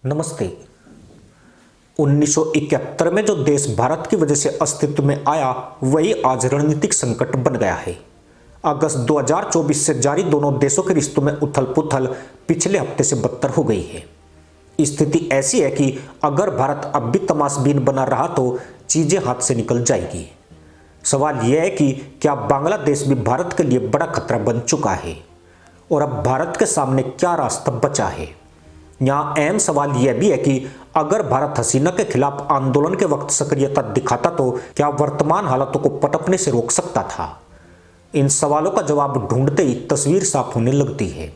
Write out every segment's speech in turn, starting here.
नमस्ते। 1971 में जो देश भारत की वजह से अस्तित्व में आया वही आज रणनीतिक संकट बन गया है। अगस्त 2024 से जारी दोनों देशों के रिश्तों में उथल पुथल पिछले हफ्ते से बदतर हो गई है। स्थिति ऐसी है कि अगर भारत अब भी तमाशबीन बना रहा तो चीजें हाथ से निकल जाएगी। सवाल यह है कि क्या बांग्लादेश भी भारत के लिए बड़ा खतरा बन चुका है और अब भारत के सामने क्या रास्ता बचा है। यहाँ अहम सवाल यह भी है कि अगर भारत हसीना के खिलाफ आंदोलन के वक्त सक्रियता दिखाता तो क्या वर्तमान हालातों को पनपने से रोक सकता था। इन सवालों का जवाब ढूंढते ही तस्वीर साफ होने लगती है।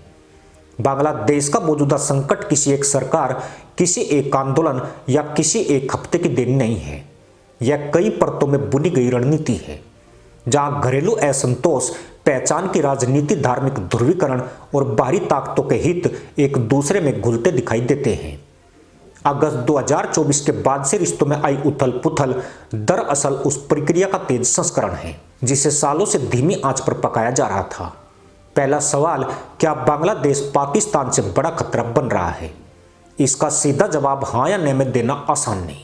बांग्लादेश का मौजूदा संकट किसी एक सरकार, किसी एक आंदोलन या किसी एक हफ्ते की देन नहीं है। यह कई परतों में बुनी गई रणनीति है, जहां घरेलू असंतोष, पहचान की राजनीति, धार्मिक ध्रुवीकरण और बाहरी ताकतों के हित एक दूसरे में घुलते दिखाई देते हैं। अगस्त 2024 के बाद से रिश्तों में आई उथल पुथल दरअसल उस प्रक्रिया का तेज संस्करण है जिसे सालों से धीमी आंच पर पकाया जा रहा था। पहला सवाल, क्या बांग्लादेश पाकिस्तान से बड़ा खतरा बन रहा है? इसका सीधा जवाब हाँ या नहीं में देना आसान नहीं,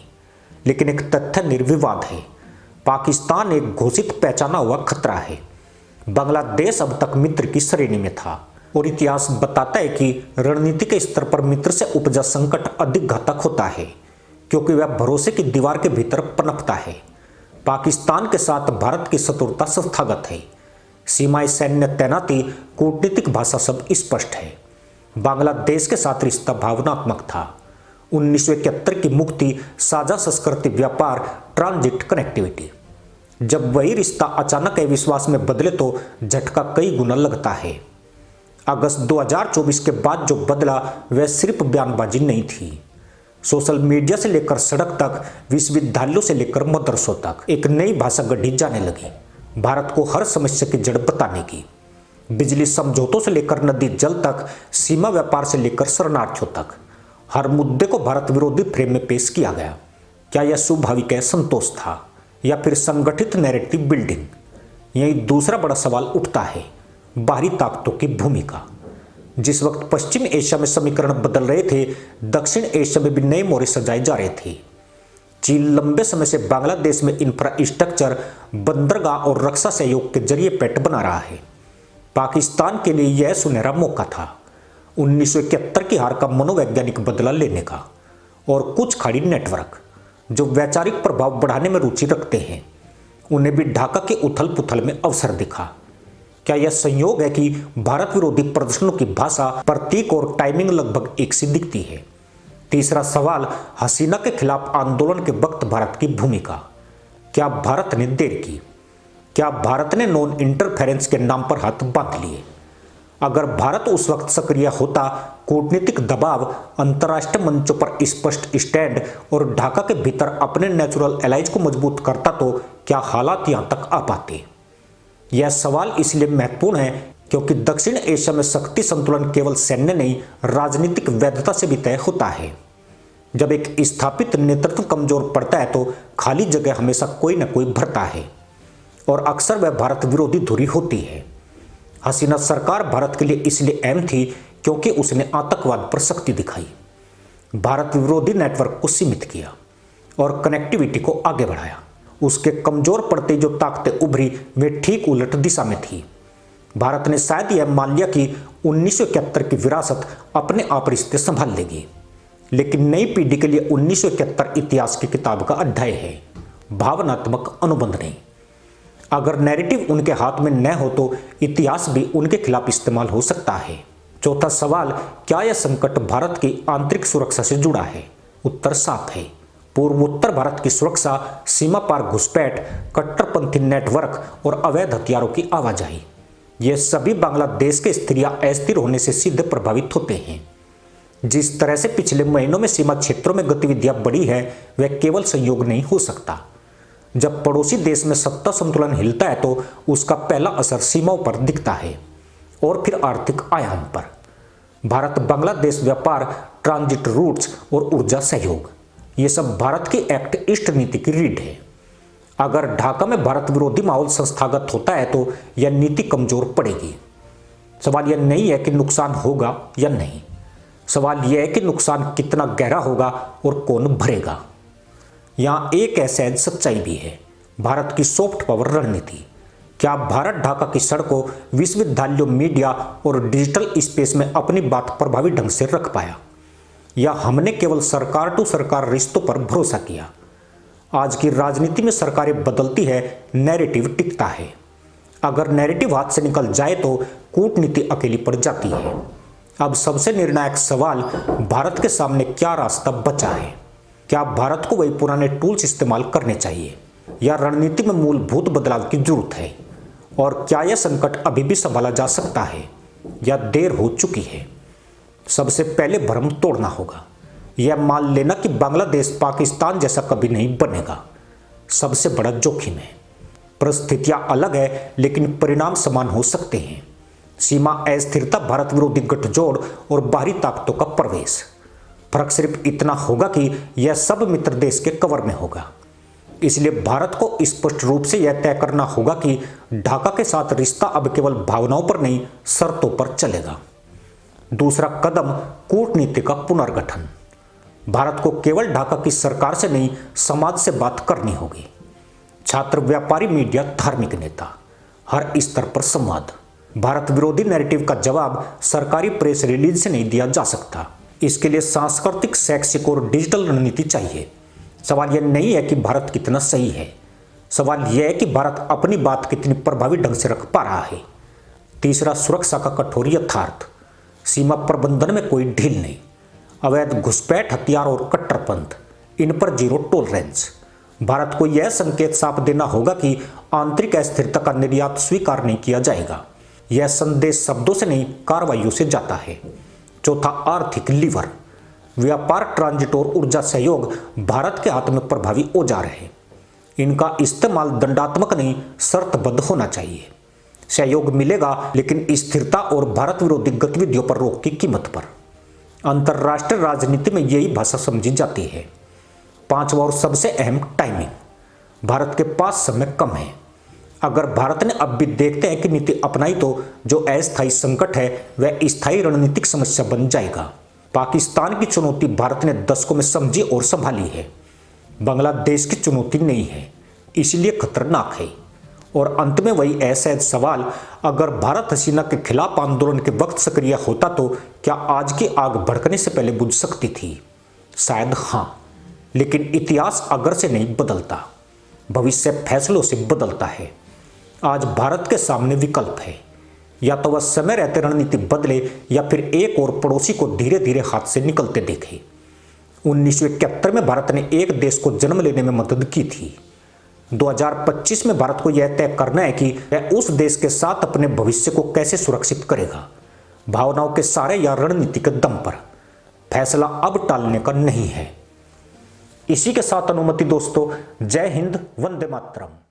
लेकिन एक तथ्य निर्विवाद है। पाकिस्तान एक घोषित पहचाना हुआ खतरा है। बांग्लादेश अब तक मित्र की श्रेणी में था और इतिहास बताता है कि रणनीति के स्तर पर मित्र से उपजा संकट अधिक घातक होता है, क्योंकि वह भरोसे की दीवार के भीतर पनपता है। पाकिस्तान के साथ भारत की शत्रुता संस्थागत है। सीमाएं, सैन्य तैनाती, कूटनीतिक भाषा सब स्पष्ट है। बांग्लादेश के साथ रिश्ता भावनात्मक था। 1971 की मुक्ति, साझा संस्कृति, व्यापार, ट्रांजिट, कनेक्टिविटी। जब वही रिश्ता अचानक अविश्वास में बदले तो झटका कई गुना लगता है। अगस्त 2024 के बाद जो बदला वह सिर्फ बयानबाजी नहीं थी। सोशल मीडिया से लेकर सड़क तक, विश्वविद्यालयों से लेकर मदरसों तक एक नई भाषा गढ़ी जाने लगी, भारत को हर समस्या की जड़ बताने की। बिजली समझौतों से लेकर नदी जल तक, सीमा व्यापार से लेकर शरणार्थियों तक, हर मुद्दे को भारत विरोधी फ्रेम में पेश किया गया। क्या यह स्वाभाविक संतोष था या फिर संगठित नैरेटिव बिल्डिंग? यही दूसरा बड़ा सवाल उठता है, बाहरी ताकतों की भूमिका। जिस वक्त पश्चिम एशिया में समीकरण बदल रहे थे, दक्षिण एशिया में भी नए मोहरे सजाए जा रहे थे। चीन लंबे समय से बांग्लादेश में इंफ्रास्ट्रक्चर, बंदरगाह और रक्षा सहयोग के जरिए पेट बना रहा है। पाकिस्तान के लिए यह सुनहरा मौका था 1971 की हार का मनोवैज्ञानिक बदला लेने का। और कुछ खाड़ी नेटवर्क जो वैचारिक प्रभाव बढ़ाने में रुचि रखते हैं, उन्हें भी ढाका के उथल पुथल में अवसर दिखा। क्या यह संयोग है कि भारत विरोधी प्रदर्शनों की भाषा, प्रतीक और टाइमिंग लगभग एक सी दिखती है? तीसरा सवाल, हसीना के खिलाफ आंदोलन के वक्त भारत की भूमिका। क्या भारत ने देर की? क्या भारत ने नॉन इंटरफेरेंस के नाम पर हाथ बांध लिए? अगर भारत उस वक्त सक्रिय होता, कूटनीतिक दबाव, अंतर्राष्ट्रीय मंचों पर स्पष्ट स्टैंड और ढाका के भीतर अपने नेचुरल एलाइज को मजबूत करता तो क्या हालात यहां तक आ पाते? यह सवाल इसलिए महत्वपूर्ण है क्योंकि दक्षिण एशिया में शक्ति संतुलन केवल सैन्य नहीं, राजनीतिक वैधता से भी तय होता है। जब एक स्थापित नेतृत्व कमजोर पड़ता है तो खाली जगह हमेशा कोई न कोई भरता है, और अक्सर वह भारत विरोधी धुरी होती है। हसीना सरकार भारत के लिए इसलिए अहम थी क्योंकि उसने आतंकवाद पर सख्ती दिखाई, भारत विरोधी नेटवर्क को सीमित किया और कनेक्टिविटी को आगे बढ़ाया। उसके कमजोर पड़ते जो ताकतें उभरी वे ठीक उलट दिशा में थी। भारत ने शायद यह मान लिया कि 1971 की विरासत अपने आप रिश्ते संभाल लेगी, लेकिन नई पीढ़ी के लिए 1971 इतिहास की किताब का अध्याय है, भावनात्मक अनुबंध नहीं। अगर नैरेटिव उनके हाथ में न हो तो इतिहास भी उनके खिलाफ इस्तेमाल हो सकता है। चौथा सवाल, क्या यह संकट भारत की आंतरिक सुरक्षा से जुड़ा है? उत्तर साफ है। पूर्वोत्तर भारत की सुरक्षा, सीमा पार घुसपैठ, कट्टरपंथी नेटवर्क और अवैध हथियारों की आवाजाही, ये सभी बांग्लादेश के स्थिर या अस्थिर होने से सीधे प्रभावित होते हैं। जिस तरह से पिछले महीनों में सीमा क्षेत्रों में गतिविधियां बढ़ी है वह केवल संयोग नहीं हो सकता। जब पड़ोसी देश में सत्ता संतुलन हिलता है तो उसका पहला असर सीमाओं पर दिखता है और फिर आर्थिक आयाम पर। भारत बांग्लादेश व्यापार, ट्रांजिट रूट्स और ऊर्जा सहयोग, ये सब भारत की एक्ट ईस्ट नीति की रीढ़ है। अगर ढाका में भारत विरोधी माहौल संस्थागत होता है तो यह नीति कमजोर पड़ेगी। सवाल यह नहीं है कि नुकसान होगा या नहीं, सवाल यह है कि नुकसान कितना गहरा होगा और कौन भरेगा। यहाँ एक ऐसी सच्चाई भी है, भारत की सॉफ्ट पावर रणनीति। क्या भारत ढाका की सड़कों, विश्वविद्यालयों, मीडिया और डिजिटल स्पेस में अपनी बात प्रभावी ढंग से रख पाया, या हमने केवल सरकार टू सरकार रिश्तों पर भरोसा किया? आज की राजनीति में सरकारें बदलती है, नैरेटिव टिकता है। अगर नैरेटिव हाथ से निकल जाए तो कूटनीति अकेली पड़ जाती है। अब सबसे निर्णायक सवाल, भारत के सामने क्या रास्ता बचा है? क्या भारत को वही पुराने टूल्स इस्तेमाल करने चाहिए, या रणनीति में मूलभूत बदलाव की जरूरत है? और क्या यह संकट अभी भी संभाला जा सकता है, या देर हो चुकी है? सबसे पहले भ्रम तोड़ना होगा। यह मान लेना कि बांग्लादेश पाकिस्तान जैसा कभी नहीं बनेगा, सबसे बड़ा जोखिम है। परिस्थितियां अलग है लेकिन परिणाम समान हो सकते हैं। सीमा अस्थिरता, भारत विरोधी गठजोड़ और बाहरी ताकतों का प्रवेश। फर्क सिर्फ इतना होगा कि यह सब मित्र देश के कवर में होगा। इसलिए भारत को स्पष्ट रूप से यह तय करना होगा कि ढाका के साथ रिश्ता अब केवल भावनाओं पर नहीं, शर्तों पर चलेगा। दूसरा कदम, कूटनीति का पुनर्गठन। भारत को केवल ढाका की सरकार से नहीं, समाज से बात करनी होगी। छात्र, व्यापारी, मीडिया, धार्मिक नेता, हर स्तर पर संवाद। भारत विरोधी नैरेटिव का जवाब सरकारी प्रेस रिलीज से नहीं दिया जा सकता। इसके लिए सांस्कृतिक, शैक्षिक और डिजिटल रणनीति चाहिए। सवाल यह नहीं है कि भारत कितना सही है, सवाल यह है कि भारत अपनी बात कितनी प्रभावी ढंग से रख पा रहा है। तीसरा, सुरक्षा का कठोर यथार्थ। सीमा प्रबंधन में कोई ढील नहीं। अवैध घुसपैठ, हथियार और कट्टरपंथ, इन पर जीरो टॉलरेंस। भारत को यह संकेत साफ देना होगा कि आंतरिक अस्थिरता का निर्यात स्वीकार नहीं किया जाएगा। यह संदेश शब्दों से नहीं, कार्रवाइयों से जाता है। चौथा, आर्थिक लीवर। व्यापार, ट्रांजिट और ऊर्जा सहयोग भारत के हाथ में प्रभावी औजार है। इनका इस्तेमाल दंडात्मक नहीं, शर्तबद्ध होना चाहिए। सहयोग मिलेगा लेकिन स्थिरता और भारत विरोधी गतिविधियों पर रोक की कीमत पर। अंतर्राष्ट्रीय राजनीति में यही भाषा समझी जाती है। पांचवा और सबसे अहम, टाइमिंग। भारत के पास समय कम है। अगर भारत ने अब भी देखते हैं कि नीति अपनाई तो जो अस्थायी संकट है वह स्थायी रणनीतिक समस्या बन जाएगा। पाकिस्तान की चुनौती भारत ने दशकों में समझी और संभाली है। बांग्लादेश की चुनौती नहीं है, इसलिए खतरनाक है। और अंत में वही असहज सवाल, अगर भारत हसीना के खिलाफ आंदोलन के वक्त सक्रिय होता तो क्या आज की आग भड़कने से पहले बुझ सकती थी? शायद हाँ, लेकिन इतिहास अगर से नहीं बदलता, भविष्य फैसलों से बदलता है। आज भारत के सामने विकल्प है, या तो वह समय रहते रणनीति बदले या फिर एक और पड़ोसी को धीरे धीरे हाथ से निकलते देखे। 1971 में भारत ने एक देश को जन्म लेने में मदद की थी। 2025 में भारत को यह तय करना है कि वह उस देश के साथ अपने भविष्य को कैसे सुरक्षित करेगा, भावनाओं के सहारे या रणनीति के दम पर। फैसला अब टालने का नहीं है। इसी के साथ अनुमति दोस्तों, जय हिंद, वंदे मातरम।